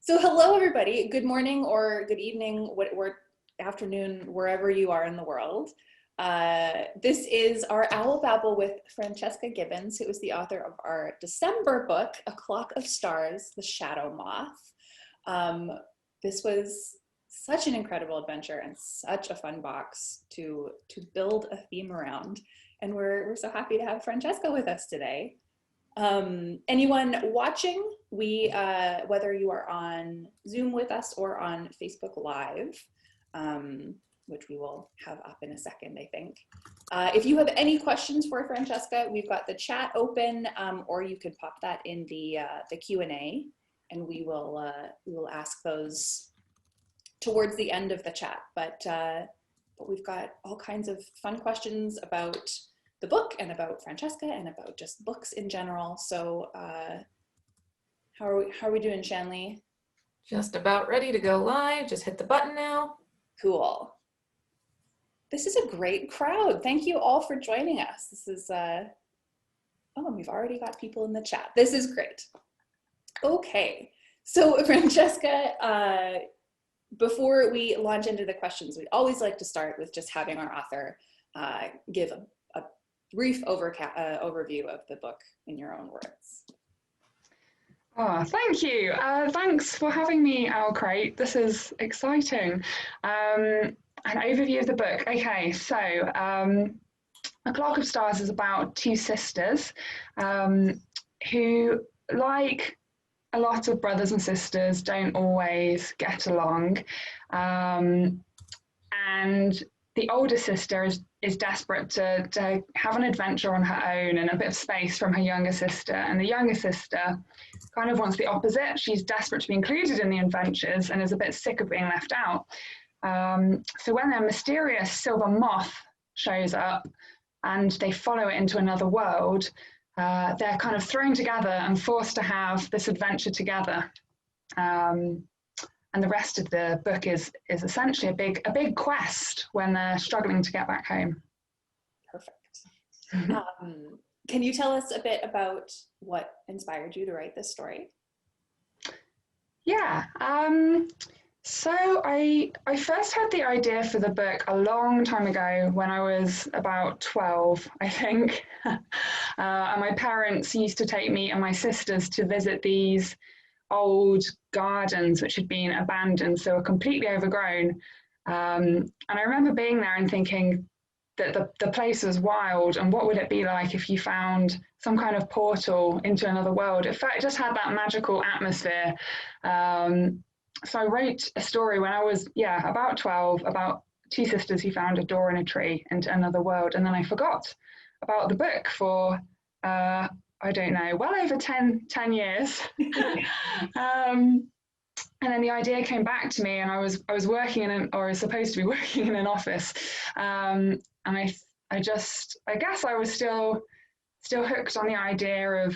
So hello everybody, good morning or good evening, or afternoon, wherever you are in the world. This is our Owlbabble with Francesca Gibbons, who is the author of our December book, A Clock of Stars, The Shadow Moth. This was such an incredible adventure and such a fun box to build a theme around. And we're so happy to have Francesca with us today. Anyone watching, whether you are on Zoom with us or on Facebook Live, which we will have up in a second, I think. If you have any questions for Francesca, we've got the chat open, or you could pop that in the Q&A, and we will ask those towards the end of the chat. But we've got all kinds of fun questions about the book and about Francesca and about just books in general. So how are we doing, Shanleigh? Just about ready to go live. Just hit the button now. Cool. This is a great crowd. Thank you all for joining us. This is, oh, we've already got people in the chat. This is great. Okay, so Francesca, before we launch into the questions, we always like to start with just having our author give a brief overview of the book in your own words. Oh, thank you. Thanks for having me, OwlCrate. This is exciting. An overview of the book. Okay, so A Clock of Stars is about two sisters who, like a lot of brothers and sisters, don't always get along. And the older sister is desperate to have an adventure on her own and a bit of space from her younger sister. And the younger sister kind of wants the opposite. She's desperate to be included in the adventures and is a bit sick of being left out. So when their mysterious silver moth shows up and they follow it into another world, they're kind of thrown together and forced to have this adventure together. And the rest of the book is essentially a big quest when they're struggling to get back home. Perfect. Can you tell us a bit about what inspired you to write this story? Yeah. So I first had the idea for the book a long time ago when I was about 12, I think. And my parents used to take me and my sisters to visit these old gardens which had been abandoned, so were completely overgrown. And I remember being there and thinking that the place was wild, and what would it be like if you found some kind of portal into another world? It just had that magical atmosphere. So I wrote a story when I was, about 12, about two sisters who found a door in a tree into another world, and then I forgot about the book for I don't know, well over 10 years. And then the idea came back to me, and I was working I was supposed to be working in an office. And I guess I was still hooked on the idea of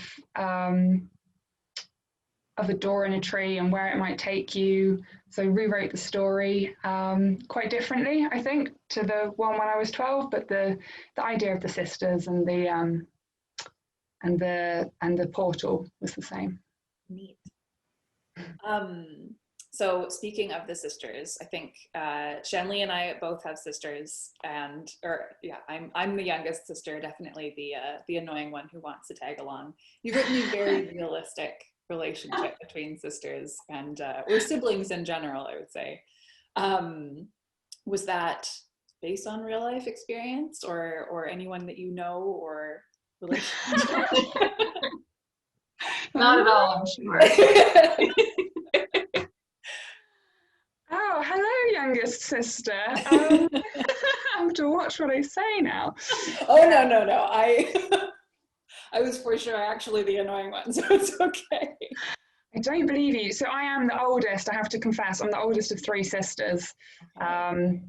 a door in a tree and where it might take you. So I rewrote the story quite differently, I think, to the one when I was 12, but the idea of the sisters and the portal was the same. Neat. So speaking of the sisters, I think Shanleigh and I both have sisters, I'm the youngest sister, definitely the annoying one who wants to tag along. You've written a very realistic relationship between sisters, and or siblings in general, I would say. Was that based on real life experience or anyone that you know or relationship? Not at all, I'm sure. Oh, hello, youngest sister. I have to watch what I say now. Oh, no. I was for sure actually the annoying one, so it's okay. I don't believe you. So I am the oldest, I have to confess. I'm the oldest of three sisters. Okay.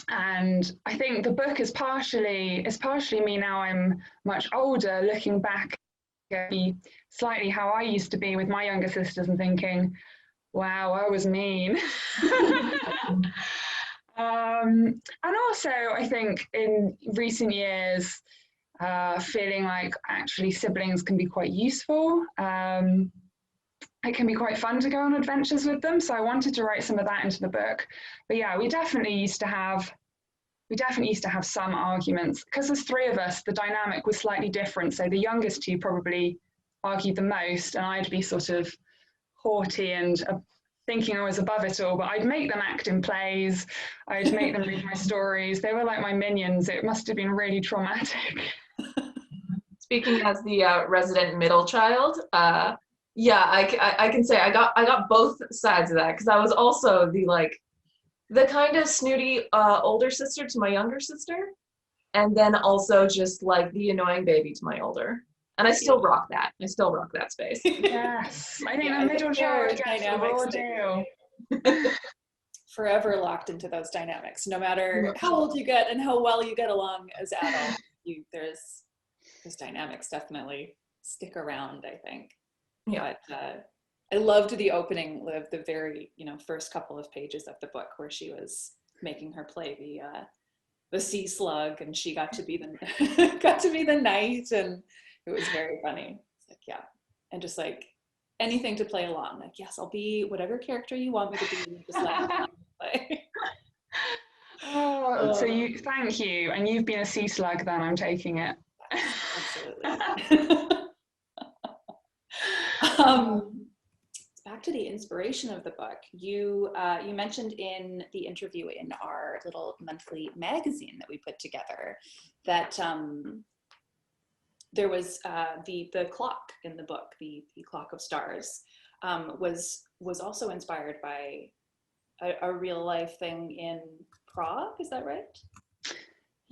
And I think the book is partially me now. I'm much older, looking back at slightly how I used to be with my younger sisters and thinking, wow, I was mean. And also, I think in recent years, feeling like actually siblings can be quite useful. it can be quite fun to go on adventures with them. So I wanted to write some of that into the book. But yeah, we definitely used to have some arguments because there's three of us. The dynamic was slightly different. So the youngest two probably argued the most, and I'd be sort of haughty and thinking I was above it all. But I'd make them act in plays. I'd make them read my stories. They were like my minions. It must have been really traumatic. Speaking as the resident middle child, yeah, I can say I got both sides of that because I was also the kind of snooty older sister to my younger sister, and then also just like the annoying baby to my older. And I still rock that. I still rock that space. Yes, I think the middle child gets a raw deal. Forever locked into those dynamics, no matter how old you get and how well you get along as adults. Those dynamics definitely stick around, I think. Yeah. But I loved the opening of the very, first couple of pages of the book where she was making her play the sea slug, and she got to be the knight, and it was very funny. It's like, yeah, and just like anything to play along. Like, yes, I'll be whatever character you want me to be. Just let me play. Oh, so thank you, and you've been a sea slug then. I'm taking it. Absolutely. Back to the inspiration of the book. You mentioned in the interview in our little monthly magazine that we put together that there was the clock in the book, the clock of stars, was also inspired by a real life thing in Prague. Is that right?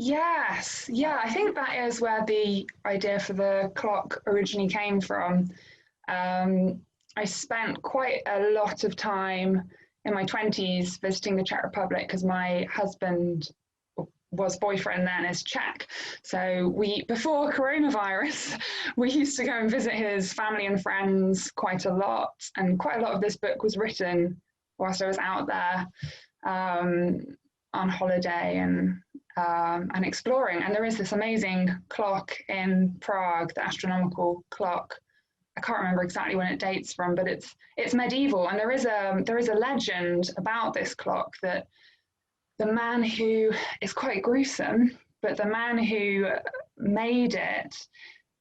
Yes, yeah, I think that is where the idea for the clock originally came from. I spent quite a lot of time in my 20s visiting the Czech Republic because my husband was boyfriend then is Czech. So before coronavirus, we used to go and visit his family and friends quite a lot. And quite a lot of this book was written whilst I was out there on holiday and exploring. And there is this amazing clock in Prague, the astronomical clock. I can't remember exactly when it dates from, but it's medieval. And there is a legend about this clock that the man who is quite gruesome, but the man who made it,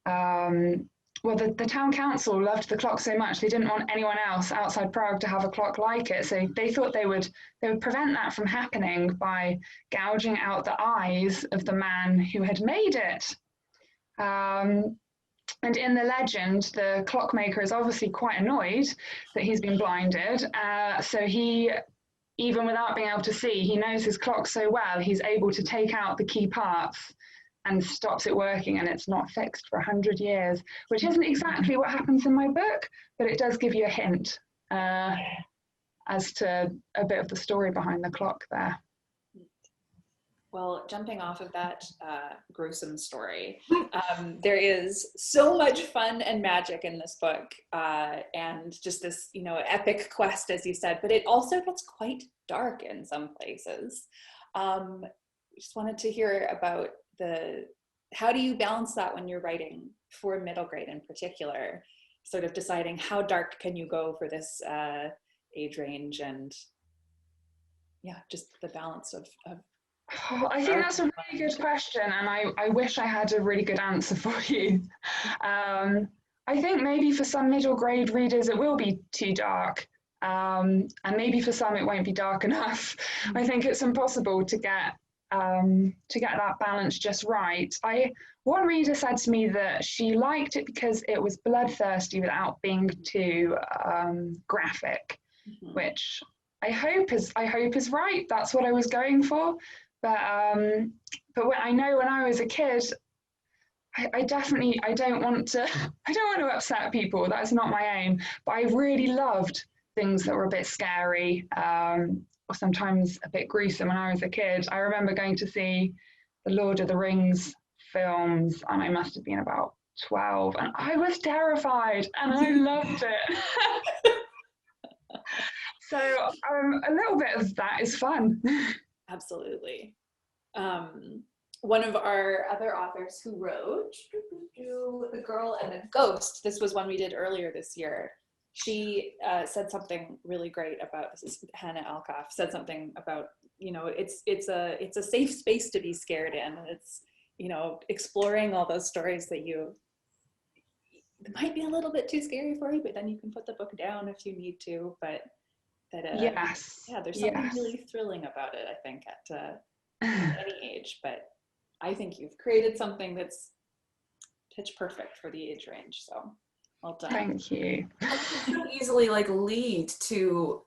the town council loved the clock so much they didn't want anyone else outside Prague to have a clock like it. So they thought they would prevent that from happening by gouging out the eyes of the man who had made it. And in the legend, the clockmaker is obviously quite annoyed that he's been blinded. So he, even without being able to see, he knows his clock so well, he's able to take out the key parts and stops it working, and it's not fixed for 100 years, which isn't exactly what happens in my book, but it does give you a hint as to a bit of the story behind the clock there. Well, jumping off of that gruesome story, there is so much fun and magic in this book, and just this, epic quest, as you said, but it also gets quite dark in some places. Just wanted to hear about how do you balance that when you're writing for middle grade in particular, sort of deciding how dark can you go for this age range, and just the balance of I think that's a really good question, and I wish I had a really good answer for you. I think maybe for some middle grade readers it will be too dark, and maybe for some it won't be dark enough. I think it's impossible to get that balance just right. One reader said to me that she liked it because it was bloodthirsty without being too graphic, which I hope is right. That's what I was going for. But I know when I was a kid, I don't want to upset people. That's not my aim. But I really loved things that were a bit scary, or sometimes a bit gruesome when I was a kid. I remember going to see the Lord of the Rings films, and I must have been about 12, and I was terrified, and I loved it. So a little bit of that is fun. Absolutely. One of our other authors who wrote The Girl and the Ghost, this was one we did earlier this year. she said something really great about, this is Hannah Alkoff, said something about, you know, it's a safe space to be scared in. It's, you know, exploring all those stories that you, it might be a little bit too scary for you, but then you can put the book down if you need to. But that, yes, yeah, there's something really thrilling about it, I think, at any age. But I think you've created something that's pitch perfect for the age range. So well done. Thank you. It could easily like lead to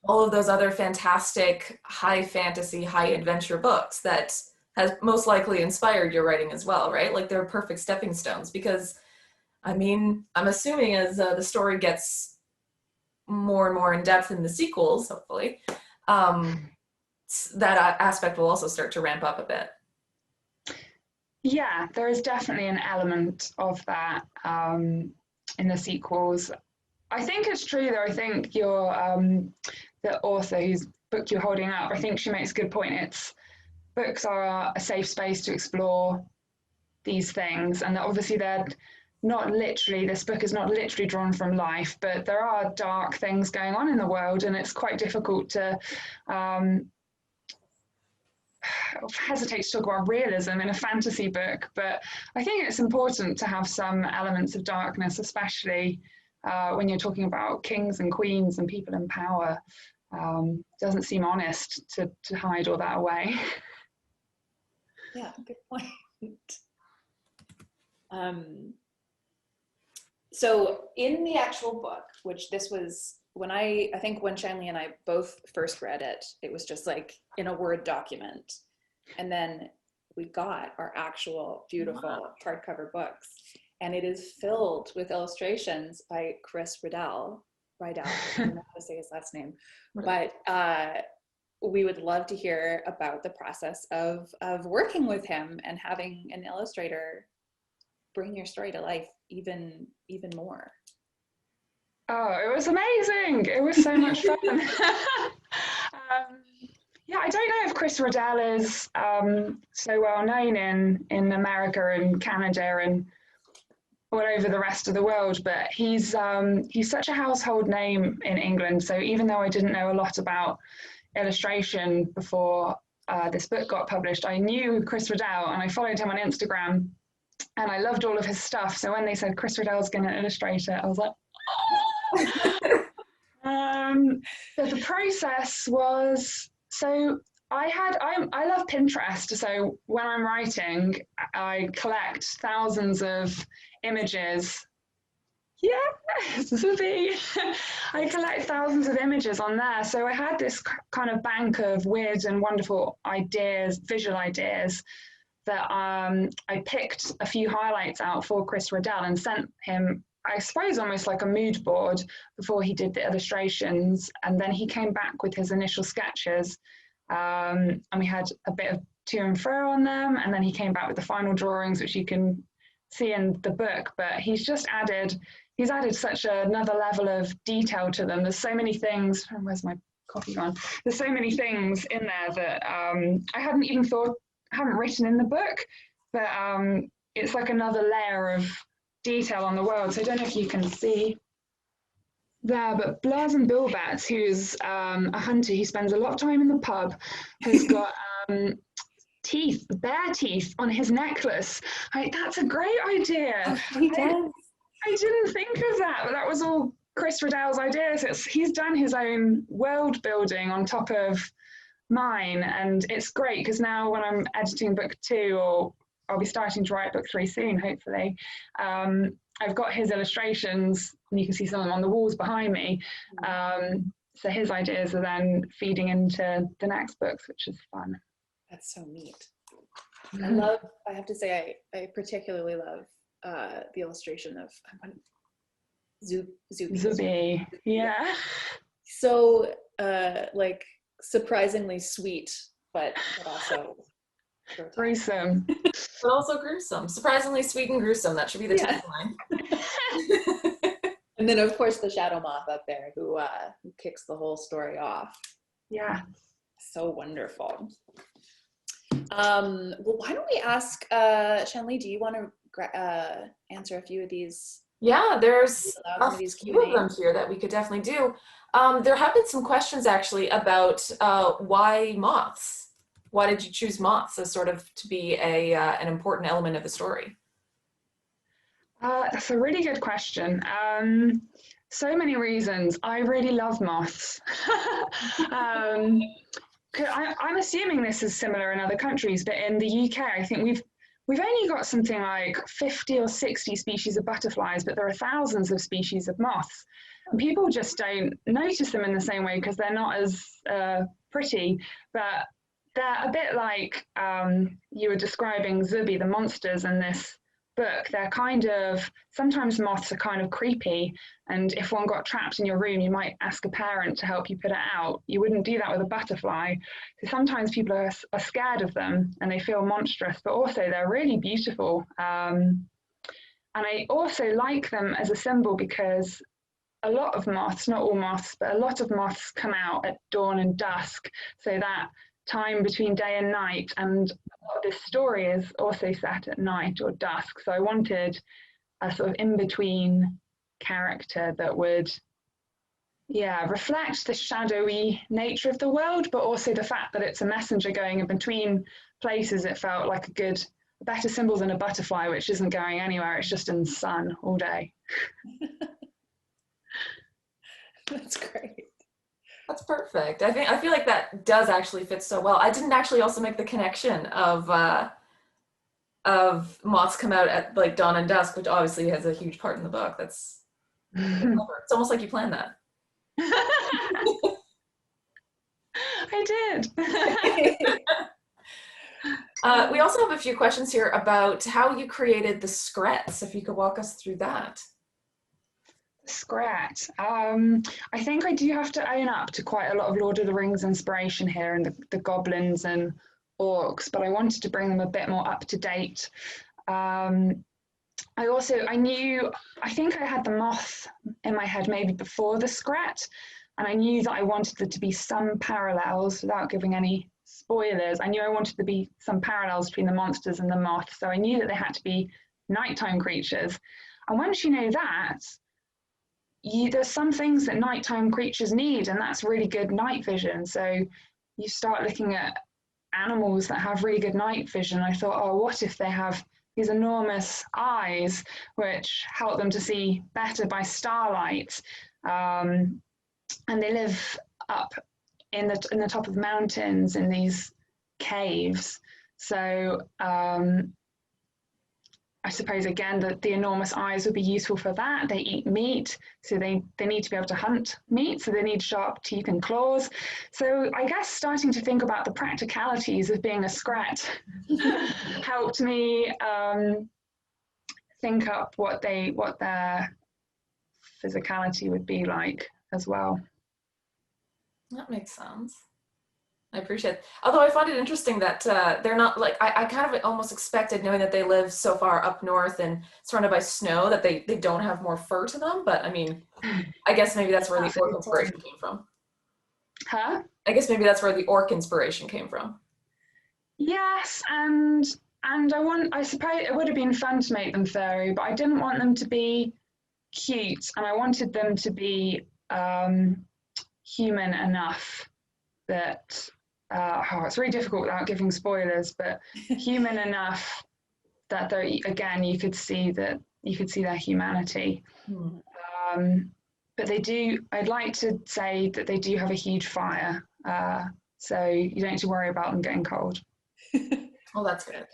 all of those other fantastic high fantasy, high adventure books that has most likely inspired your writing as well, right? Like they're perfect stepping stones because, I mean, I'm assuming as the story gets more and more in depth in the sequels, hopefully, that aspect will also start to ramp up a bit. Yeah, there is definitely an element of that in the sequels. I think it's true though. I think your the author whose book you're holding up, I think she makes a good point. It's books are a safe space to explore these things, and obviously they're not literally, this book is not literally drawn from life, but there are dark things going on in the world, and it's quite difficult to hesitate to talk about realism in a fantasy book, but I think it's important to have some elements of darkness, especially when you're talking about kings and queens and people in power. Doesn't seem honest to hide all that away. Yeah, good point. So in the actual book, which this was when I think when Shanleigh and I both first read it, it was just like in a Word document. And then we got our actual beautiful hardcover books. And it is filled with illustrations by Chris Riddell. I don't know how to say his last name. But we would love to hear about the process of working with him and having an illustrator bring your story to life even more. Oh, it was amazing. It was so much fun. Yeah, I don't know if Chris Riddell is so well known in America and Canada and all over the rest of the world, but he's such a household name in England. So even though I didn't know a lot about illustration before this book got published, I knew Chris Riddell and I followed him on Instagram and I loved all of his stuff. So when they said Chris Riddell's going to illustrate it, I was like, but the process was, so I love Pinterest. So when I'm writing, I collect thousands of images. Yes, Zuby. I collect thousands of images on there. So I had this kind of bank of weird and wonderful ideas, visual ideas, that I picked a few highlights out for Chris Riddell and sent him, I suppose, almost like a mood board before he did the illustrations. And then he came back with his initial sketches. And we had a bit of to and fro on them. And then he came back with the final drawings, which you can see in the book. But he's added such another level of detail to them. There's so many things. Where's my copy gone? There's so many things in there that I haven't written in the book, but it's like another layer of detail on the world. So I don't know if you can see there, but Blazen Bilbat, who's a hunter, he spends a lot of time in the pub, has got teeth, bear teeth on his necklace. That's a great idea. Oh, he does. I didn't think of that, but that was all Chris Riddell's idea. So he's done his own world building on top of mine, and it's great because now when I'm editing book 2, or I'll be starting to write book 3 soon, hopefully, I've got his illustrations, and you can see some of them on the walls behind me. So his ideas are then feeding into the next books, which is fun. That's so neat. I have to say, I particularly love the illustration of Zuby. Yeah. So like surprisingly sweet, but also gruesome. But also gruesome. Surprisingly sweet and gruesome. That should be the tagline. And then of course the Shadow Moth up there who kicks the whole story off. Yeah. So wonderful. Well, why don't we ask Shanleigh, do you want to answer a few of these Yeah, there's Allow a one of these few of Q&A. them here that we could definitely do. There have been some questions actually about why moths? Why did you choose moths as sort of to be an important element of the story? That's a really good question. So many reasons. I really love moths. um, I'm assuming this is similar in other countries, but in the UK, I think we've only got something like 50 or 60 species of butterflies, but there are thousands of species of moths. And people just don't notice them in the same way because they're not as pretty, but they're a bit like you were describing Zuby, the monsters in this book. They're kind of, sometimes moths are kind of creepy, and if one got trapped in your room, you might ask a parent to help you put it out. You wouldn't do that with a butterfly. So sometimes people are scared of them and they feel monstrous, but also they're really beautiful. And I also like them as a symbol because a lot of moths, not all moths, but a lot of moths come out at dawn and dusk. So that time between day and night, and a lot of this story is also set at night or dusk. So I wanted a sort of in-between character that would, yeah, reflect the shadowy nature of the world, but also the fact that it's a messenger going in between places. It felt like a better symbol than a butterfly, which isn't going anywhere. It's just in the sun all day. That's great. That's perfect. I feel like that does actually fit so well. I didn't actually also make the connection of moths come out at like dawn and dusk, which obviously has a huge part in the book. That's clever. It's almost like you planned that. I did. We also have a few questions here about how you created the screts, if you could walk us through that. Scrat. I think I do have to own up to quite a lot of Lord of the Rings inspiration here, and the goblins and orcs, but I wanted to bring them a bit more up to date. I think I had the moth in my head maybe before the scrat, and I knew that I wanted there to be some parallels, without giving any spoilers. I knew I wanted there to be some parallels between the monsters and the moth, so I knew that they had to be nighttime creatures. And once you know that, there's some things that nighttime creatures need, and that's really good night vision. So you start looking at animals that have really good night vision. I thought, oh, what if they have these enormous eyes which help them to see better by starlight, and they live up in the top of mountains in these caves. So I suppose again that the enormous eyes would be useful for that. They eat meat, so they need to be able to hunt meat, so they need sharp teeth and claws. So I guess starting to think about the practicalities of being a scrat helped me think up what their physicality would be like as well. That makes sense. I appreciate it. Although I find it interesting that they're not like, I kind of almost expected, knowing that they live so far up north and surrounded by snow, that they don't have more fur to them. But I mean, I guess maybe that's where the orc inspiration came from. Huh? I guess maybe that's where the orc inspiration came from. Yes, and I suppose it would have been fun to make them furry, but I didn't want them to be cute, and I wanted them to be human enough that it's really difficult without giving spoilers, but human enough that again you could see their humanity. But they do. I'd like to say that they do have a huge fire, so you don't have to worry about them getting cold. Oh, that's good.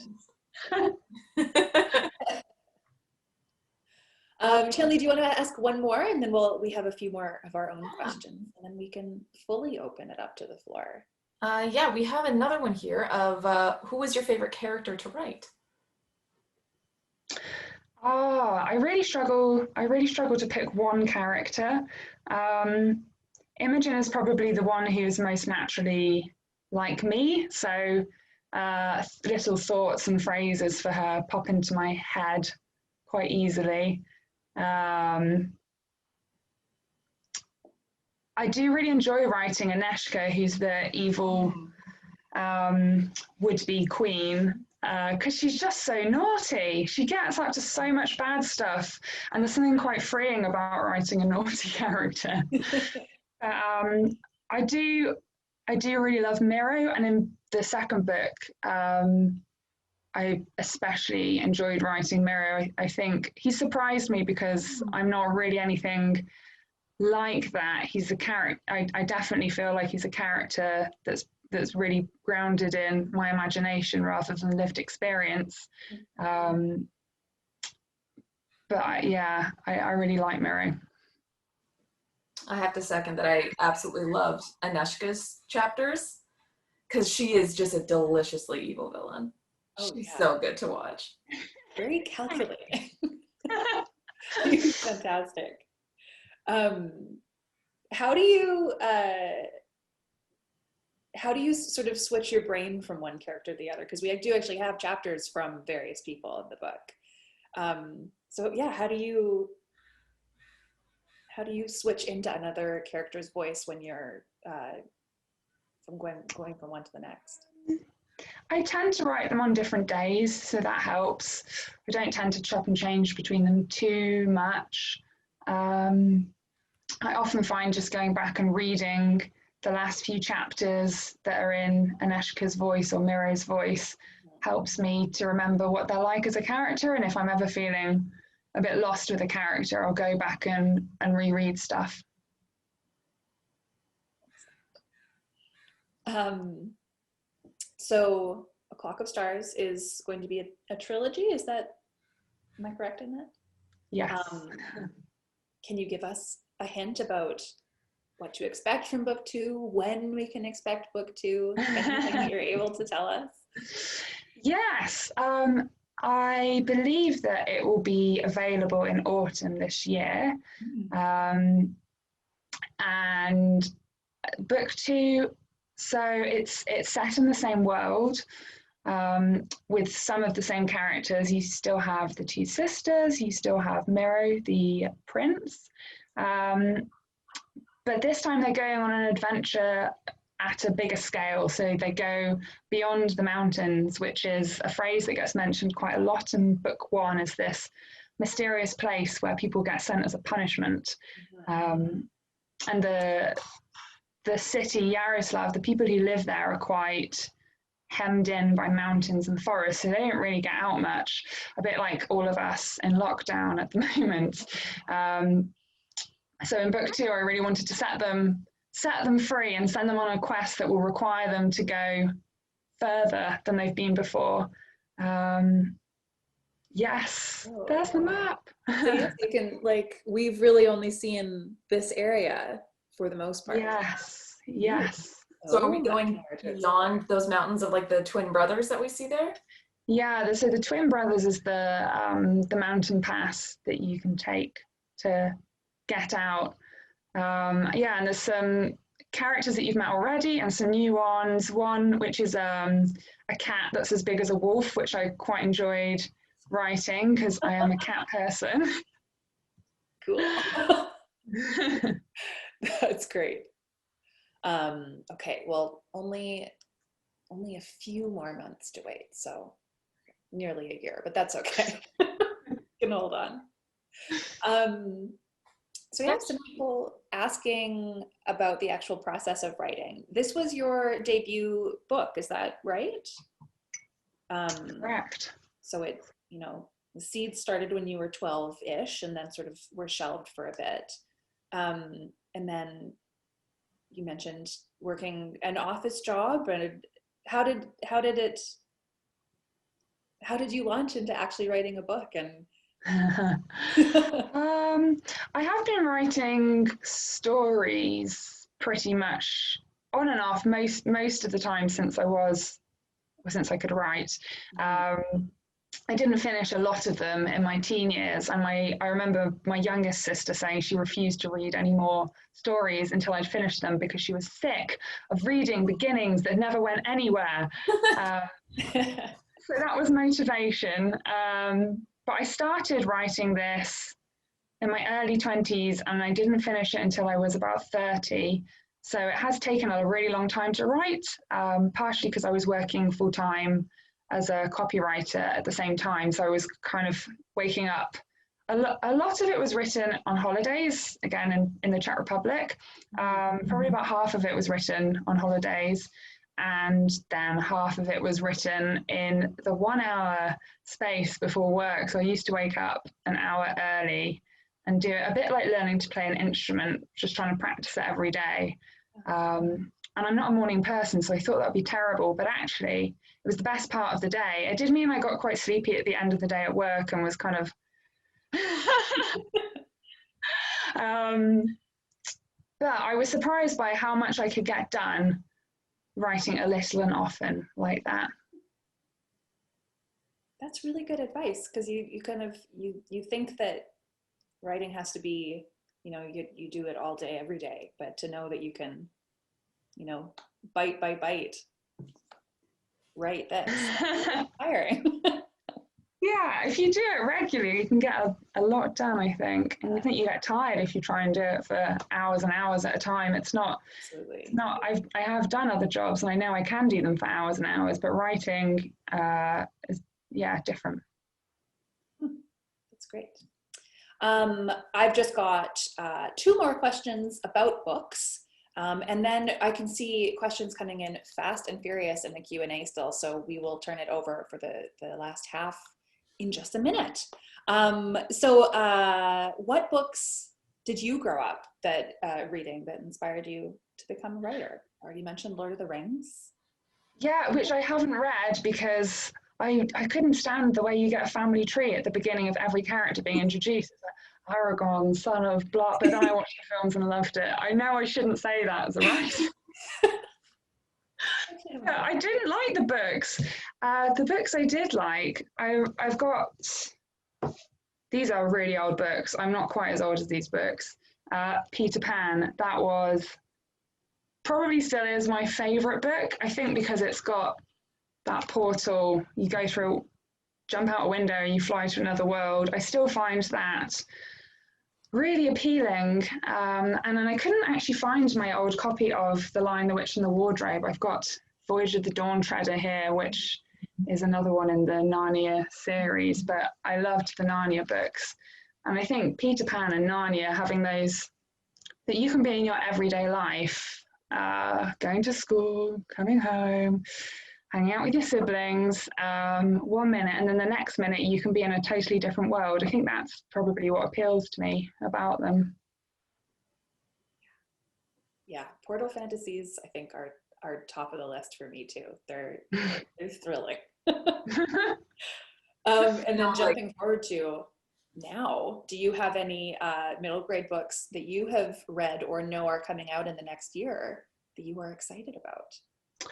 Shanleigh, do you want to ask one more, and then we have a few more of our own questions, and then we can fully open it up to the floor. Yeah, we have another one here of who was your favorite character to write? I really struggle to pick one character. Imogen is probably the one who's most naturally like me, so little thoughts and phrases for her pop into my head quite easily. I do really enjoy writing Aneshka, who's the evil would-be queen. because she's just so naughty. She gets up to so much bad stuff, and there's something quite freeing about writing a naughty character. I do really love Miro, and in the second book, I especially enjoyed writing Miro. I think he surprised me because I'm not really anything like that. He's a character. I definitely feel like he's a character that's really grounded in my imagination rather than lived experience. But yeah, I really like Miro. I have to second that. I absolutely loved Aneshka's chapters because she is just a deliciously evil villain. She's so good to watch. Very calculating. She's fantastic. How do you sort of switch your brain from one character to the other? Because we do actually have chapters from various people in the book. So yeah, how do you switch into another character's voice when you're from going from one to the next? I tend to write them on different days, so that helps. I don't tend to chop and change between them too much. I often find just going back and reading the last few chapters that are in Aneshka's voice or Miro's voice helps me to remember what they're like as a character, and if I'm ever feeling a bit lost with a character, I'll go back and reread stuff. So A Clock of Stars is going to be a trilogy. Am I correct in that? Yes. Can you give us a hint about what to expect from book 2, when we can expect book 2, anything that you're able to tell us? Yes. I believe that it will be available in autumn this year. And book 2, so it's set in the same world with some of the same characters. You still have the 2 sisters, you still have Miro, the prince. But this time they're going on an adventure at a bigger scale. So they go beyond the mountains, which is a phrase that gets mentioned quite a lot in book 1, is this mysterious place where people get sent as a punishment. And the city, Yaroslav, the people who live there are quite hemmed in by mountains and forests, so they don't really get out much, a bit like all of us in lockdown at the moment. So in book 2, I really wanted to set them free and send them on a quest that will require them to go further than they've been before. Yes, there's the map. So yes, you can, we've really only seen this area for the most part. Yes. So are we going beyond those mountains of the twin brothers that we see there? Yeah, so the twin brothers is the mountain pass that you can take to get out. And there's some characters that you've met already and some new ones. One which is a cat that's as big as a wolf, which I quite enjoyed writing because I am a cat person. Cool. That's great. Okay, well, only a few more months to wait, so nearly a year, but that's okay. Can hold on. So we have some people asking about the actual process of writing. This was your debut book, is that right? Correct. So it, the seeds started when you were 12-ish and then sort of were shelved for a bit. And then you mentioned working an office job, and how did you launch into actually writing a book? And I have been writing stories pretty much on and off most of the time since I could write. I didn't finish a lot of them in my teen years, and I remember my youngest sister saying she refused to read any more stories until I'd finished them because she was sick of reading beginnings that never went anywhere. So that was motivation. But I started writing this in my early 20s, and I didn't finish it until I was about 30. So it has taken a really long time to write, partially because I was working full-time as a copywriter at the same time. So I was kind of waking up. A lot of it was written on holidays, again, in the Czech Republic. Probably about half of it was written on holidays. And then half of it was written in the 1 hour space before work. So I used to wake up an hour early and do it a bit like learning to play an instrument, just trying to practice it every day. And I'm not a morning person, so I thought that would be terrible, but actually it was the best part of the day. It did mean I got quite sleepy at the end of the day at work and was kind of but I was surprised by how much I could get done writing a little and often like that. That's really good advice, because you kind of you think that writing has to be, you do it all day every day, but to know that you can, bite by bite write this, inspiring. Yeah, if you do it regularly, you can get a lot done, I think. And I think you get tired if you try and do it for hours and hours at a time. Absolutely. I have done other jobs and I know I can do them for hours and hours, but writing is, different. That's great. I've just got 2 more questions about books. And then I can see questions coming in fast and furious in the Q&A still. So we will turn it over for the last half in just a minute. So what books did you grow up reading that inspired you to become a writer? I already mentioned Lord of the Rings. Yeah, which I haven't read because I couldn't stand the way you get a family tree at the beginning of every character being introduced. It's like, Aragorn, son of blah, but then I watched the films and loved it. I know I shouldn't say that as a writer. I didn't like the books. The books I did like, I've got, these are really old books. I'm not quite as old as these books. Peter Pan, that was, probably still is my favourite book. I think because it's got that portal, you go through, jump out a window and you fly to another world. I still find that really appealing. And then I couldn't actually find my old copy of The Lion, the Witch and the Wardrobe. I've got Voyage of the Dawn Treader here, which is another one in the Narnia series, but I loved the Narnia books. And I think Peter Pan and Narnia, having those that you can be in your everyday life, going to school, coming home, hanging out with your siblings, 1 minute, and then the next minute you can be in a totally different world. I think that's probably what appeals to me about them. Yeah, portal fantasies, I think, are top of the list for me too. They're thrilling. And then jumping forward to now, do you have any middle grade books that you have read or know are coming out in the next year that you are excited about?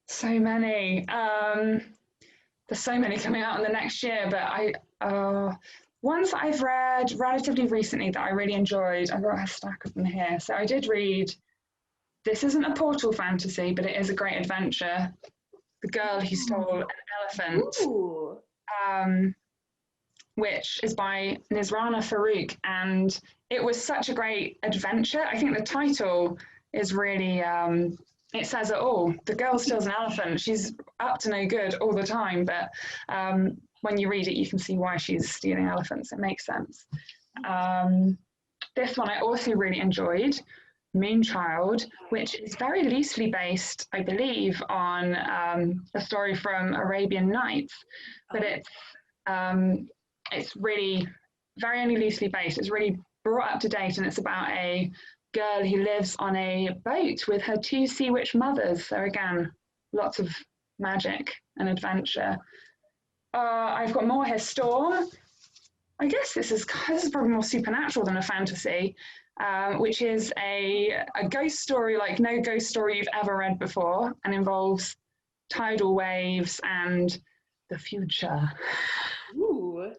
So many. There's so many coming out in the next year, but ones that I've read relatively recently that I really enjoyed, I've got a stack of them here. So I did read, this isn't a portal fantasy, but it is a great adventure, The Girl Who Stole an Elephant, which is by Nizrana Farouk, and it was such a great adventure. I think the title is really, it says it all. The girl steals an elephant. She's up to no good all the time, but when you read it, you can see why she's stealing elephants. It makes sense. This one I also really enjoyed, Moonchild, which is very loosely based, I believe, on a story from Arabian Nights, but it's really very only loosely based. It's really brought up to date, and it's about a girl who lives on a boat with her 2 sea witch mothers. So again, lots of magic and adventure. I've got more here, Storm. I guess this is probably more supernatural than a fantasy, which is a ghost story like no ghost story you've ever read before, and involves tidal waves and the future. Ooh.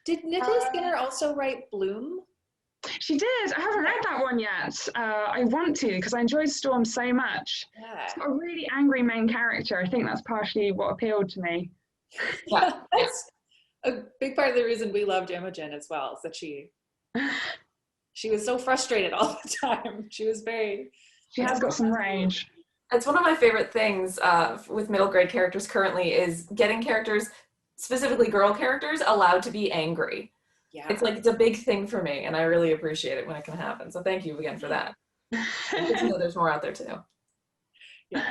Did Nicola Skinner also write Bloom? She did. I haven't read that one yet. I want to, because I enjoyed Storm so much. Yeah. It's got a really angry main character. I think that's partially what appealed to me. Yeah, that's a big part of the reason we loved Imogen as well, is that she was so frustrated all the time. She has got some rage. It's one of my favorite things with middle grade characters currently is getting characters, specifically girl characters, allowed to be angry. Yeah. It's like, it's a big thing for me, and I really appreciate it when it can happen. So thank you again for that. Good to know there's more out there too. Yeah.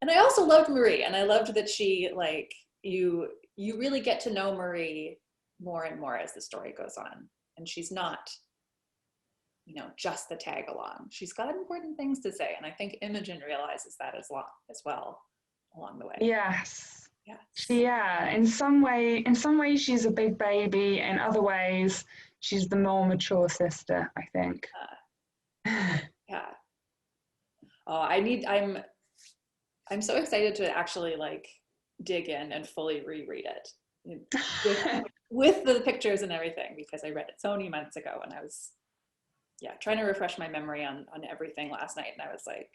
And I also loved Marie, and I loved that she, like, you really get to know Marie more and more as the story goes on. And she's not, you know, just the tag along. She's got important things to say. And I think Imogen realizes that as well along the way. Yes. Yes. Yeah, in some ways she's a big baby. In other ways, she's the more mature sister, I think. Yeah. Oh, I'm so excited to actually like dig in and fully reread it with the pictures and everything, because I read it so many months ago and I was trying to refresh my memory on everything last night, and I was like,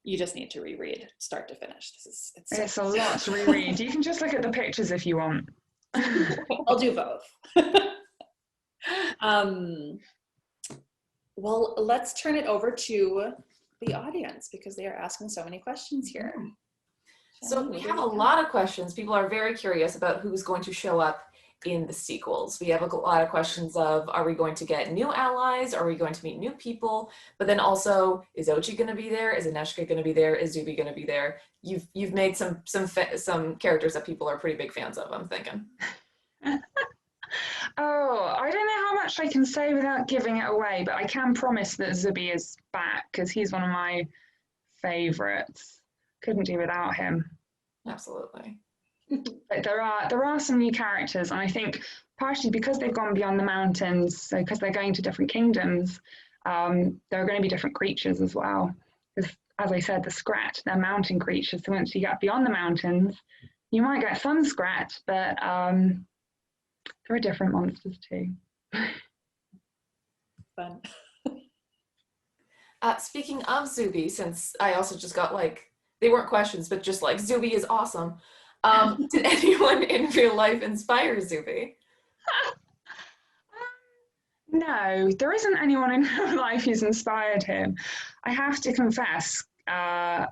you just need to reread start to finish. It's a lot to reread. You can just look at the pictures if you want. I'll do both. Well, let's turn it over to the audience because they are asking so many questions here. So we have a lot of questions. People are very curious about who's going to show up in the sequels. We have a lot of questions of, are we going to get new allies? Are we going to meet new people? But then also, is Ochi going to be there? Is Aneshka going to be there? Is Zuby going to be there? You've made some characters that people are pretty big fans of, I'm thinking. Oh, I don't know how much I can say without giving it away, but I can promise that Zuby is back because he's one of my favorites. Couldn't do without him. Absolutely. But there are some new characters, and I think partially because they've gone beyond the mountains, so because they're going to different kingdoms, there are going to be different creatures as well. Because as I said, the Scrat, they're mountain creatures, so once you get beyond the mountains, you might get some Scrat, but there are different monsters too. Fun. Speaking of Zuby, since I also just got like, they weren't questions, but just like, Zuby is awesome. Did anyone in real life inspire Zuby? No, there isn't anyone in real life who's inspired him. I have to confess, in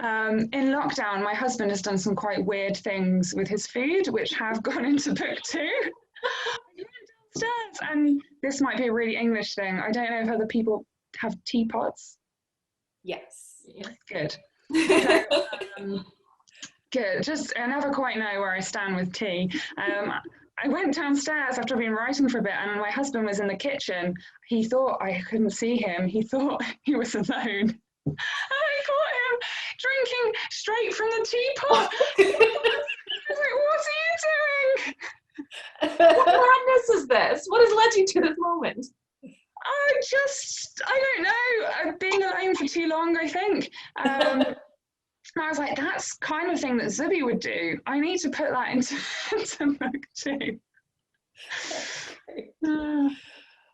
lockdown, my husband has done some quite weird things with his food, which have gone into book 2. I went downstairs, and this might be a really English thing. I don't know if other people have teapots. Yes. Yeah. Good. So, good. Just I never quite know where I stand with tea. I went downstairs after I've been writing for a bit, and my husband was in the kitchen. He thought I couldn't see him. He thought he was alone. And I caught him drinking straight from the teapot. I was like, what are you doing? What madness is this? What has led you to this moment? I don't know. I've been alone for too long, I think. I was like, that's kind of thing that Zuby would do. I need to put that into book 2.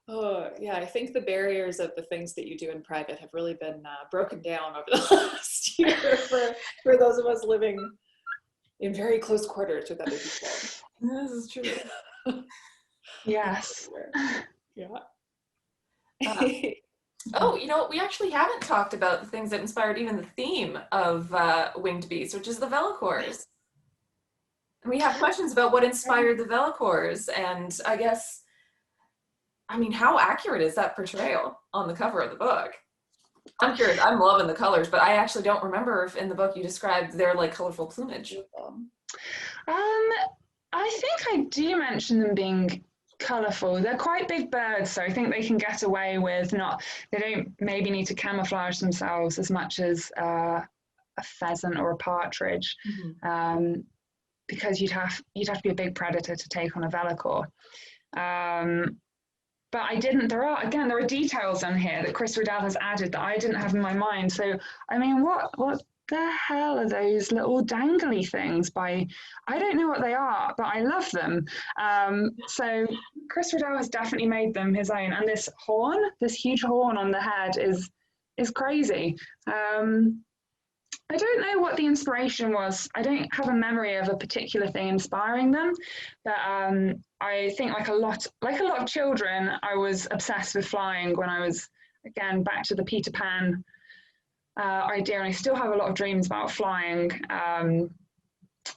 Oh, yeah, I think the barriers of the things that you do in private have really been broken down over the last year for those of us living in very close quarters with other people. This is true. Yes. Yeah. Oh, you know, we actually haven't talked about the things that inspired even the theme of Winged Beasts, which is the Velicors. And we have questions about what inspired the Velicors, and I guess, I mean, how accurate is that portrayal on the cover of the book? I'm curious. I'm loving the colors, but I actually don't remember if in the book you described their like colorful plumage. I think I do mention them being colourful. They're quite big birds, so I think they can get away with they don't maybe need to camouflage themselves as much as a pheasant or a partridge, because you'd have to be a big predator to take on a Velicor. But I didn't. There are details on here that Chris Riddell has added that I didn't have in my mind. So I mean, what the hell are those little dangly things? I don't know what they are, but I love them. So Chris Riddell has definitely made them his own. And this horn, this huge horn on the head, is crazy. I don't know what the inspiration was. I don't have a memory of a particular thing inspiring them, but I think like a lot of children, I was obsessed with flying when I was again, back to the Peter Pan idea, and I still have a lot of dreams about flying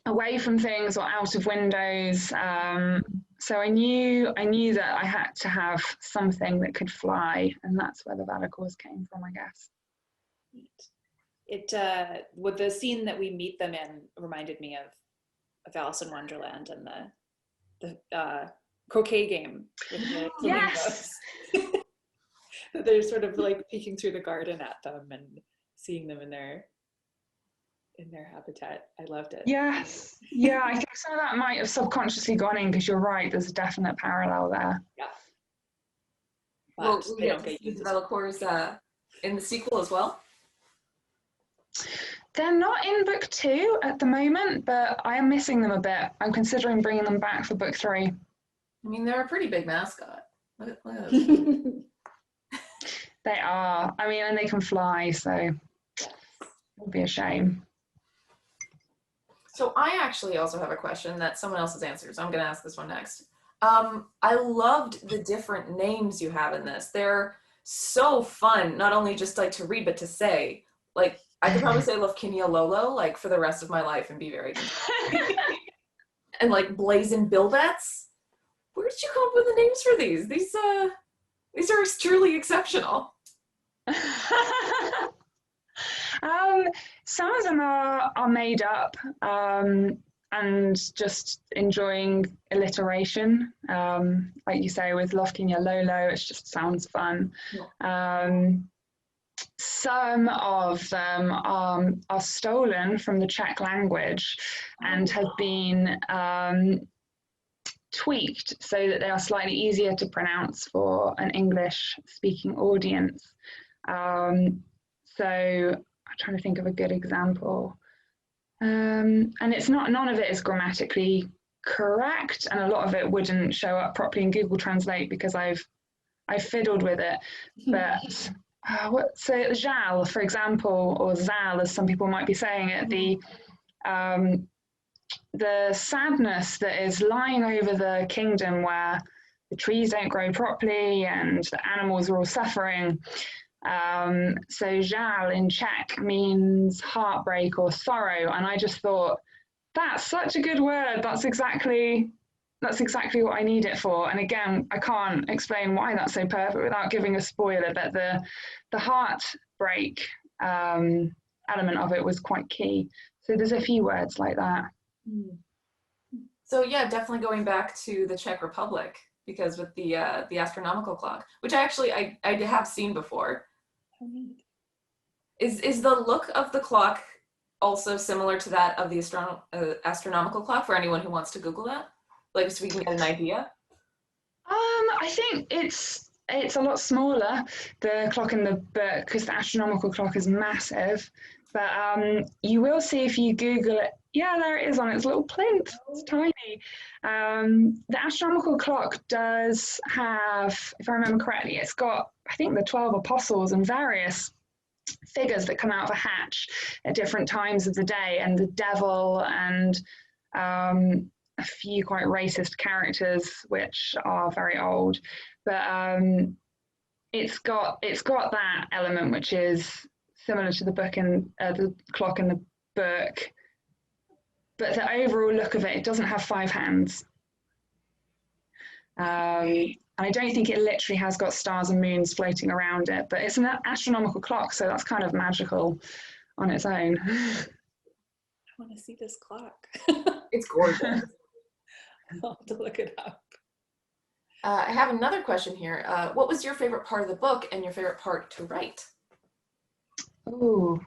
away from things or out of windows. So I knew that I had to have something that could fly, and that's where the Valakors came from, I guess. It with the scene that we meet them in reminded me of Alice in Wonderland and the croquet game with the flamingos. Yes. They're sort of like peeking through the garden at them and seeing them in their habitat. I loved it. Yes. Yeah, I think some of that might have subconsciously gone in, because you're right, there's a definite parallel there. Yeah. Well, But they don't get the used. Valakors in the sequel as well. They're not in book 2 at the moment, but I am missing them a bit. I'm considering bringing them back for book 3. I mean, they're a pretty big mascot. Look at those. They are. I mean, and they can fly, so it would be a shame. So I actually also have a question that someone else has answered, so I'm going to ask this one next. I loved the different names you have in this. They're so fun, not only just like to read, but to say. Like, I could probably say Lufkinia Lolo, like, for the rest of my life and be very good. And like Blazin' Billbats. Where did you come up with the names for these? These are truly exceptional. Some of them are made up, and just enjoying alliteration. Like you say, with Lofkinia Lolo, it just sounds fun. Yeah. Some of them are stolen from the Czech language and have been tweaked so that they are slightly easier to pronounce for an English-speaking audience. So I'm trying to think of a good example. And it's not, none of it is grammatically correct, and a lot of it wouldn't show up properly in Google Translate because I've fiddled with it. But so Zhal, for example, or Zal, as some people might be saying it, the sadness that is lying over the kingdom where the trees don't grow properly and the animals are all suffering. So Zhal in Czech means heartbreak or sorrow, and I just thought, that's such a good word. That's exactly what I need it for. And again, I can't explain why that's so perfect without giving a spoiler, but the heartbreak element of it was quite key. So there's a few words like that. So yeah, definitely going back to the Czech Republic, because with the astronomical clock, which I have seen before. Is the look of the clock also similar to that of the astronomical clock for anyone who wants to Google that? Like, so we can get an idea? I think it's a lot smaller, the clock in the book, because the astronomical clock is massive. But you will see if you Google it. Yeah, there it is on its little plinth. It's tiny. The astronomical clock does have, if I remember correctly, it's got, I think, the 12 apostles and various figures that come out of a hatch at different times of the day, and the devil, and a few quite racist characters which are very old. But it's got that element which is similar to the book and the clock in the book, but the overall look of it doesn't have 5 hands. And I don't think it literally has got stars and moons floating around it, but it's an astronomical clock, so that's kind of magical on its own. I want to see this clock. It's gorgeous. I'll have to look it up. I have another question here. What was your favorite part of the book and your favorite part to write? Oh,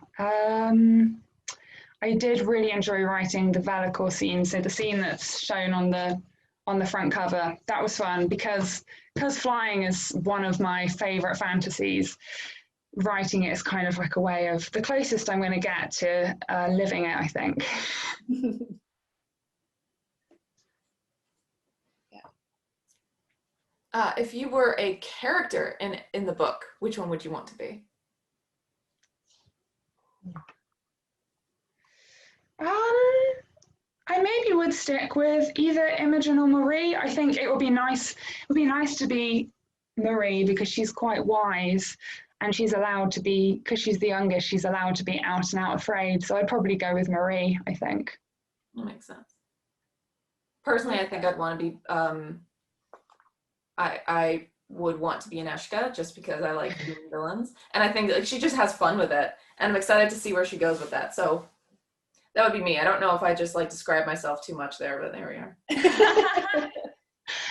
I did really enjoy writing the Valakor scene. So the scene that's shown on the front cover, that was fun because flying is one of my favorite fantasies. Writing it is kind of like a way of the closest I'm going to get to living it, I think. If you were a character in the book, which one would you want to be? I maybe would stick with either Imogen or Marie. I think it would be nice. It would be nice to be Marie because she's quite wise, and she's allowed to be, because she's the youngest, she's allowed to be out and out afraid. So I'd probably go with Marie, I think. That makes sense. Personally, I think I'd want to be, I would want to be Aneshka just because I like doing villains. And I think like she just has fun with it. And I'm excited to see where she goes with that. So that would be me. I don't know if I just like describe myself too much there, but there we are.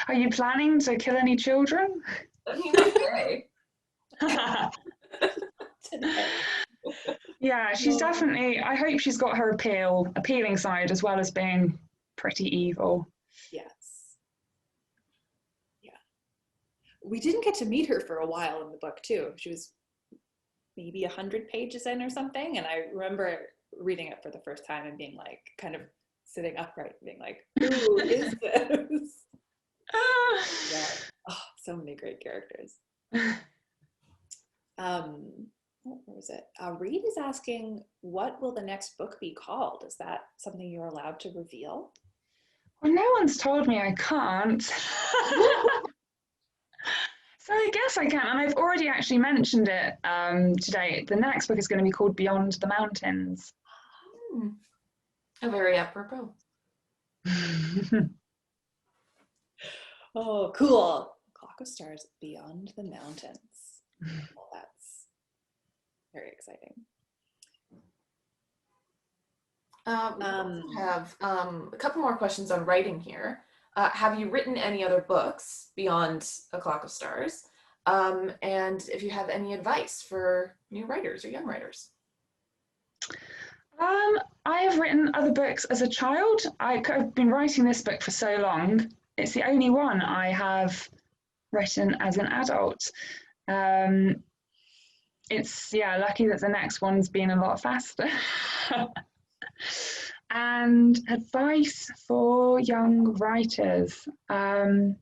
Are you planning to kill any children? I mean, okay. Today. Yeah, she's definitely, I hope she's got her appealing side as well as being pretty evil. Yes. Yeah. We didn't get to meet her for a while in the book too. She was maybe 100 pages in or something. And I remember reading it for the first time and being like, kind of sitting upright, being like, who is this? Yeah. Oh, so many great characters. What was it? Reed is asking, what will the next book be called? Is that something you're allowed to reveal? Well, no one's told me I can't. So I guess I can. And I've already actually mentioned it today. The next book is going to be called Beyond the Mountains. A very apropos. Oh, cool. Clock of Stars Beyond the Mountains. Well, that's very exciting. We also have a couple more questions on writing here. Have you written any other books beyond A Clock of Stars? And if you have any advice for new writers or young writers? I have written other books as a child. I've been writing this book for so long. It's the only one I have written as an adult. It's, yeah, lucky that the next one's been a lot faster. And advice for young writers. I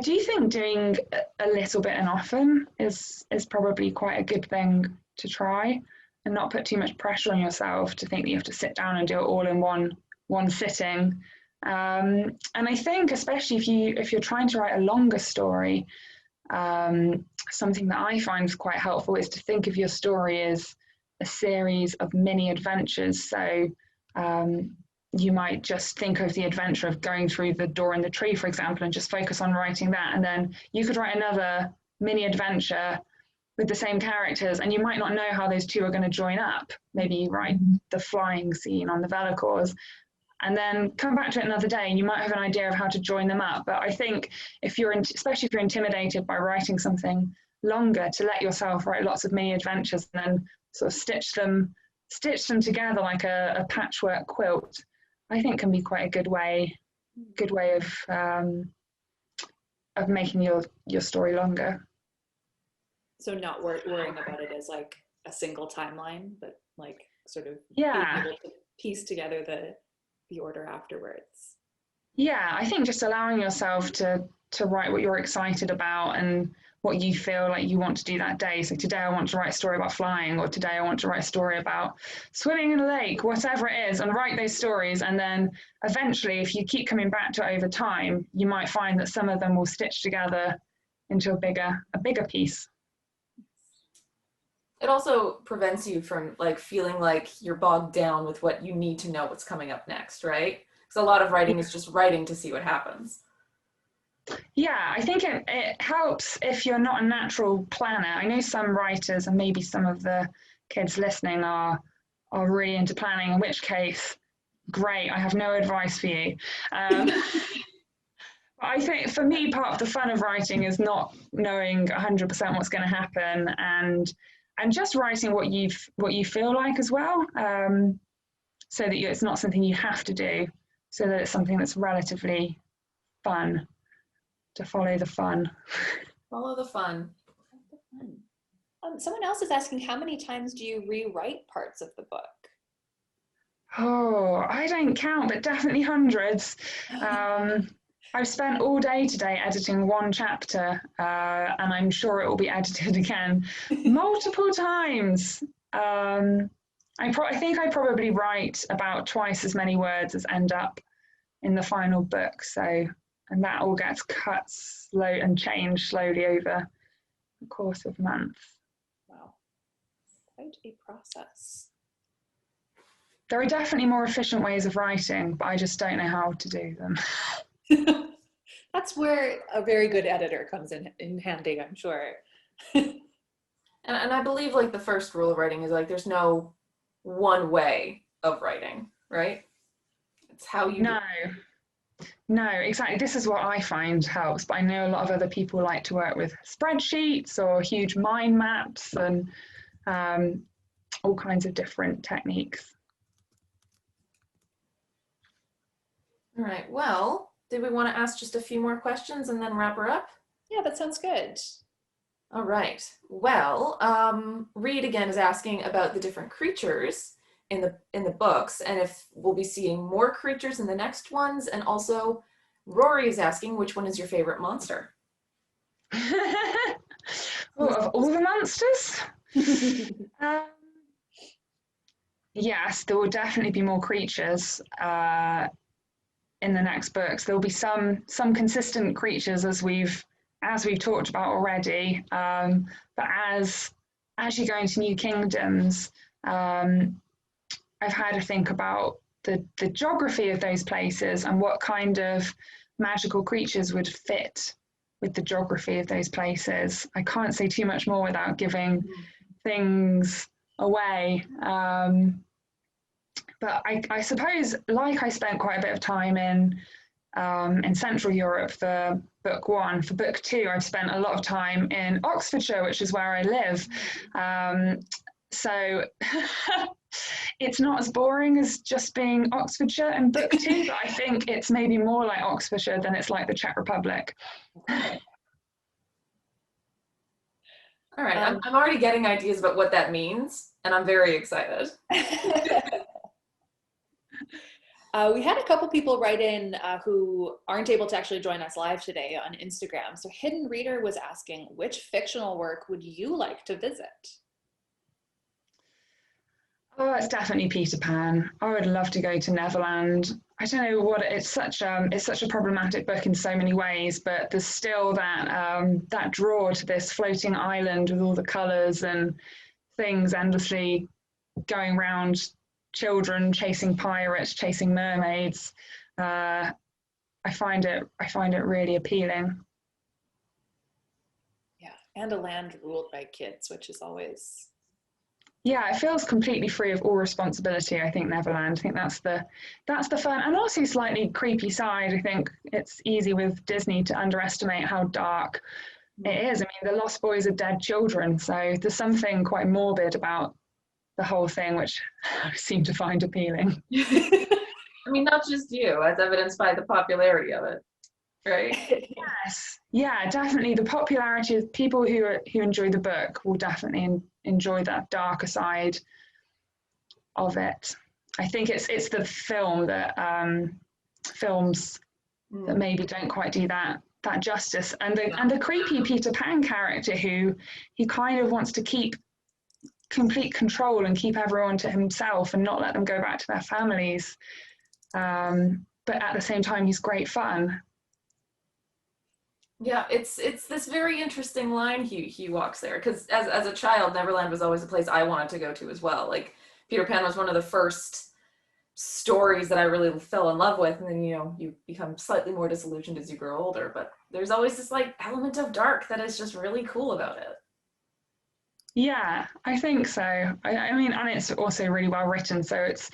do think doing a little bit and often is probably quite a good thing to try, and not put too much pressure on yourself to think that you have to sit down and do it all in one sitting. And I think especially if you're trying to write a longer story, something that I find quite helpful is to think of your story as a series of mini adventures. So you might just think of the adventure of going through the door in the tree, for example, and just focus on writing that. And then you could write another mini adventure with the same characters, and you might not know how those two are going to join up. Maybe you write the flying scene on the Velicors, and then come back to it another day and you might have an idea of how to join them up. But I think especially if you're intimidated by writing something longer, to let yourself write lots of mini adventures and then sort of stitch them together like a patchwork quilt, I think can be quite a good way of making your story longer. So not worrying about it as like a single timeline, but like sort of being able to piece together the order afterwards. Yeah, I think just allowing yourself to write what you're excited about and what you feel like you want to do that day. So today I want to write a story about flying, or today I want to write a story about swimming in a lake, whatever it is, and write those stories. And then eventually, if you keep coming back to it over time, you might find that some of them will stitch together into a bigger piece. It also prevents you from like feeling like you're bogged down with what you need to know what's coming up next, right? Because a lot of writing is just writing to see what happens. Yeah, I think it helps if you're not a natural planner. I know some writers, and maybe some of the kids listening are really into planning, in which case, great, I have no advice for you. But I think for me, part of the fun of writing is not knowing 100% what's going to happen, and just writing what you feel like as well, so that it's not something you have to do, so that it's something that's relatively fun. To follow the fun. Follow the fun. Someone else is asking, how many times do you rewrite parts of the book? Oh, I don't count, but definitely hundreds. I've spent all day today editing one chapter, and I'm sure it will be edited again multiple times. I think I probably write about twice as many words as end up in the final book. So, and that all gets cut slow and changed slowly over the course of months. Wow, quite a process. There are definitely more efficient ways of writing, but I just don't know how to do them. That's where a very good editor comes in handy, I'm sure. And I believe like the first rule of writing is like there's no one way of writing, right? It's how you do it. No, exactly. This is what I find helps, but I know a lot of other people like to work with spreadsheets or huge mind maps and all kinds of different techniques. All right, well, did we want to ask just a few more questions and then wrap her up? Yeah, that sounds good. All right, well, Reed again is asking about the different creatures in the books and if we'll be seeing more creatures in the next ones, and also Rory is asking which one is your favorite monster? Of all the monsters? Yes, there will definitely be more creatures in the next books. There'll be some consistent creatures as we've talked about already. But as you go into new kingdoms, I've had to think about the geography of those places and what kind of magical creatures would fit with the geography of those places. I can't say too much more without giving things away. But I suppose, like I spent quite a bit of time in Central Europe for book one. For book two, I've spent a lot of time in Oxfordshire, which is where I live. So it's not as boring as just being Oxfordshire in book two, but I think it's maybe more like Oxfordshire than it's like the Czech Republic. All right, I'm already getting ideas about what that means, and I'm very excited. We had a couple people write in who aren't able to actually join us live today on Instagram. So Hidden Reader was asking, which fictional work would you like to visit? Oh, it's definitely Peter Pan. I would love to go to Neverland. I don't know what it's such a problematic book in so many ways, but there's still that draw to this floating island with all the colours and things endlessly going around. Children chasing pirates, chasing mermaids. I find it really appealing. Yeah, and a land ruled by kids, which is always. Yeah, it feels completely free of all responsibility. I think Neverland. I think that's the fun and also slightly creepy side. I think it's easy with Disney to underestimate how dark it is. I mean, the Lost Boys are dead children, so there's something quite morbid about the whole thing, which I seem to find appealing. I mean, not just you, as evidenced by the popularity of it, right? Yes, yeah, definitely. The popularity of people who enjoy the book will definitely enjoy that darker side of it. I think it's the film that films that maybe don't quite do that justice, and the creepy Peter Pan character who he kind of wants to keep complete control and keep everyone to himself and not let them go back to their families. But at the same time, he's great fun. Yeah, it's this very interesting line he walks there, because as a child, Neverland was always a place I wanted to go to as well. Like Peter Pan was one of the first stories that I really fell in love with, and then you become slightly more disillusioned as you grow older. But there's always this like element of dark that is just really cool about it. Yeah, I think so. I mean, and it's also really well written. So it's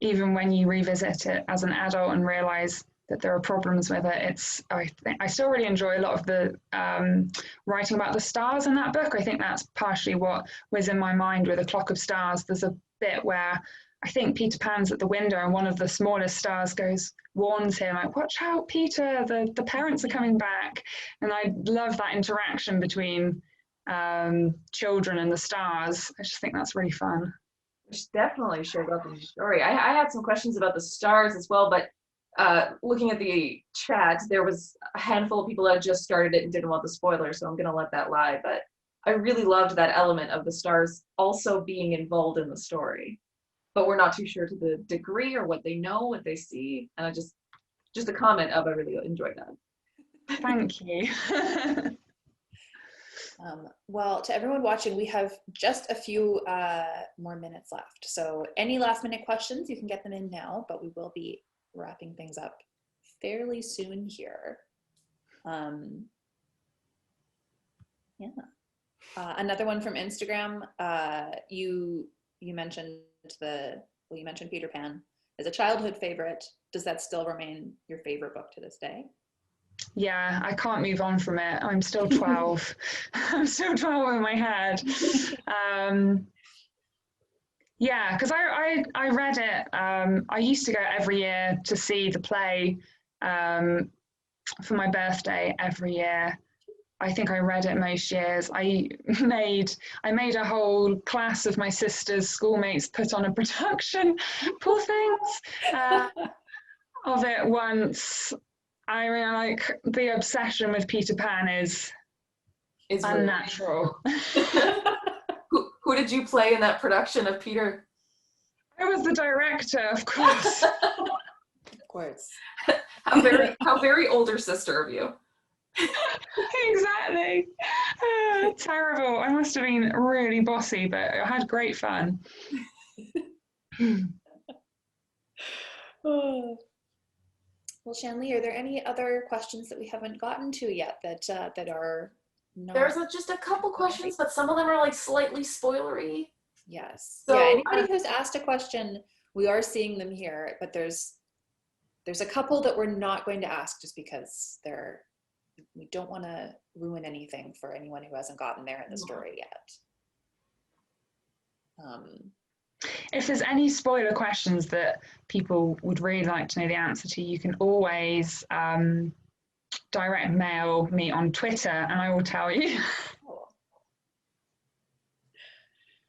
even when you revisit it as an adult and realize that there are problems with it, I still really enjoy a lot of the writing about the stars in that book. I think that's partially what was in my mind with A Clock of Stars. There's a bit where I think Peter Pan's at the window and one of the smallest stars warns him, like, watch out, Peter, the parents are coming back. And I love that interaction between children and the stars. I just think that's really fun. Which definitely showed up in the story. I had some questions about the stars as well, but looking at the chat, there was a handful of people that had just started it and didn't want the spoilers, so I'm gonna let that lie. But I really loved that element of the stars also being involved in the story, but we're not too sure to the degree or what they know, what they see, and I just a comment of I really enjoyed that. Thank you. Well, to everyone watching, we have just a few more minutes left. So any last minute questions, you can get them in now, but we will be wrapping things up fairly soon here. Yeah. Another one from Instagram. You mentioned you mentioned Peter Pan as a childhood favorite. Does that still remain your favorite book to this day? Yeah, I can't move on from it. I'm still 12. I'm still 12 in my head. Yeah, because I read it. I used to go every year to see the play for my birthday every year. I think I read it most years. I made a whole class of my sister's schoolmates put on a production, poor things, of it once. I mean, like, the obsession with Peter Pan is unnatural. Who did you play in that production of Peter? I was the director, of course. Of course. How very older sister of you. Exactly. Terrible. I must have been really bossy, but I had great fun. Oh. Well, Shanleigh, are there any other questions that we haven't gotten to yet that are not? There's just a couple questions, but some of them are like slightly spoilery. Yes. So, yeah, anybody who's asked a question, we are seeing them here, but there's a couple that we're not going to ask just because we don't want to ruin anything for anyone who hasn't gotten there in the story yet. If there's any spoiler questions that people would really like to know the answer to, you can always direct mail me on Twitter and I will tell you. Oh.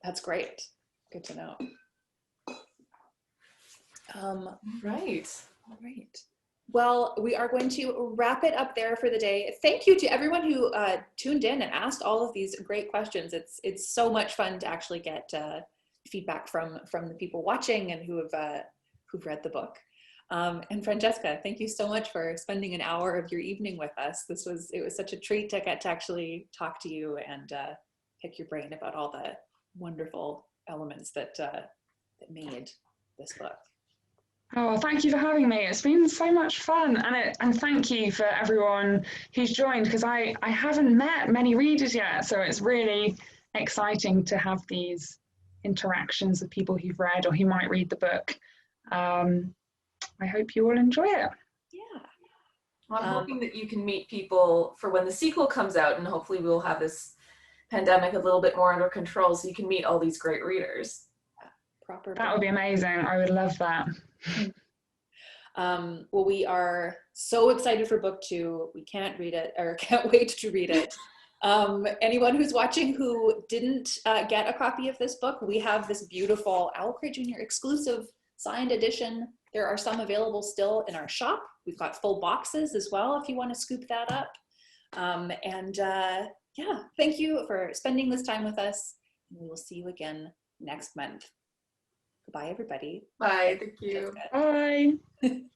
That's great. Good to know. Right. All right. Well, we are going to wrap it up there for the day. Thank you to everyone who tuned in and asked all of these great questions. It's so much fun to actually get feedback from the people watching and who've read the book. And Francesca, thank you so much for spending an hour of your evening with us. It was such a treat to get to actually talk to you and pick your brain about all the wonderful elements that made this book. Oh, thank you for having me. It's been so much fun. And thank you for everyone who's joined, because I haven't met many readers yet. So it's really exciting to have these interactions with people who've read or who might read the book. I hope you all enjoy it. Yeah. Well, I'm hoping that you can meet people for when the sequel comes out, and hopefully we'll have this pandemic a little bit more under control so you can meet all these great readers. That would be amazing. I would love that. Well, we are so excited for book 2. We can't read it, or can't wait to read it. Anyone who's watching who didn't get a copy of this book, we have this beautiful OwlCrate Jr. exclusive signed edition. There are some available still in our shop. We've got full boxes as well if you want to scoop that up. Yeah, thank you for spending this time with us. We will see you again next month. Goodbye, everybody. Bye. Thank you. Bye.